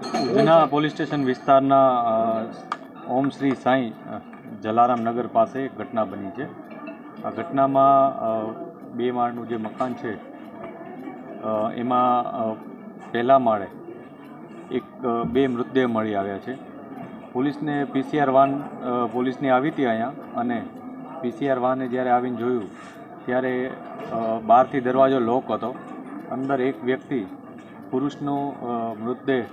Udhna police station વિસ્તારના ઓમ શ્રી સાંઈ જલારામ નગર પાસે એક ઘટના બની છે. આ ઘટનામાં 2 માળનું જે મકાન છે એમાં પહેલા માળે બે મૃતદેહ મળી આવ્યા છે. પોલીસને PCR વાન પોલીસની આવી હતી અહીંયા, અને PCR વાને જ્યારે આવીને જોયું ત્યારે બહારથી દરવાજો લોક હતો. અંદર એક વ્યક્તિ પુરુષનો મૃતદેહ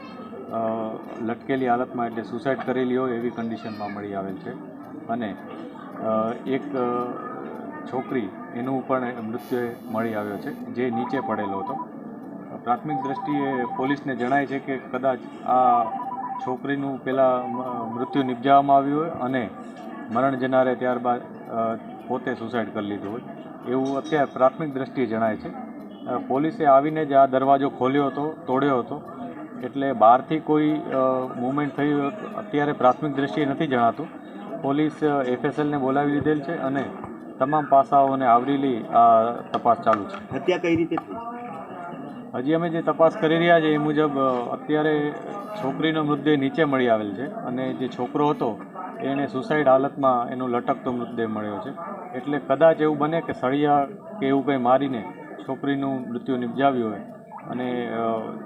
લટકેલી હાલતમાં, એટલે સુસાઇડ કરેલી હોય એવી કન્ડિશનમાં મળી આવેલ છે. અને એક છોકરી એનું પણ મૃતદેહ મળી આવ્યો છે, જે નીચે પડેલો હતો. પ્રાથમિક દ્રષ્ટિએ પોલીસને જણાય છે કે કદાચ આ છોકરીનું પહેલાં મૃત્યુ નિપજાવવામાં આવ્યું હોય અને મરણ જનારે ત્યારબાદ પોતે સુસાઇડ કરી લીધું હોય એવું અત્યારે પ્રાથમિક દ્રષ્ટિએ જણાય છે. પોલીસે આવીને જ આ દરવાજો ખોલ્યો હતો, તોડ્યો હતો, એટલે બહારથી કોઈ મૂવમેન્ટ થઈ અત્યારે પ્રાથમિક દ્રષ્ટિએ નથી જણાતું. પોલીસ FSLને બોલાવી લીધેલ છે અને તમામ પાસાઓને આવરી આ તપાસ ચાલુ છે. હત્યા કઈ રીતે થઈ? હજી અમે જે તપાસ કરી રહ્યા છીએ એ મુજબ અત્યારે છોકરીનો મૃતદેહ નીચે મળી આવેલ છે, અને જે છોકરો હતો એને સુસાઇડ હાલતમાં એનો લટકતો મૃતદેહ મળ્યો છે. એટલે કદાચ એવું બને કે સળિયા કે એવું કંઈ મારીને છોકરીનું મૃત્યુ નિપજાવ્યું હોય અને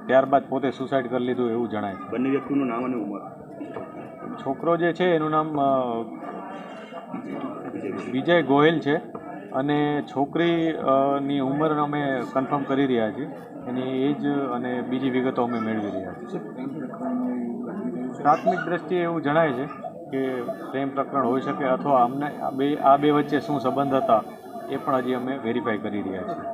ત્યારબાદ પોતે સુસાઇડ કરી લીધું એવું જણાય છે. બંને વ્યક્તિનું નામ અને ઉંમર? છોકરો જે છે એનું નામ વિજય ગોહિલ છે, અને છોકરીની ઉંમર અમે કન્ફર્મ કરી રહ્યા છીએ. એની એજ અને બીજી વિગતો અમે મેળવી રહ્યા છીએ. પ્રાથમિક દ્રષ્ટિએ એવું જણાય છે કે પ્રેમ પ્રકરણ હોઈ શકે, અથવા અમને આ બે વચ્ચે શું સંબંધ હતા એ પણ હજી અમે વેરીફાઈ કરી રહ્યા છીએ.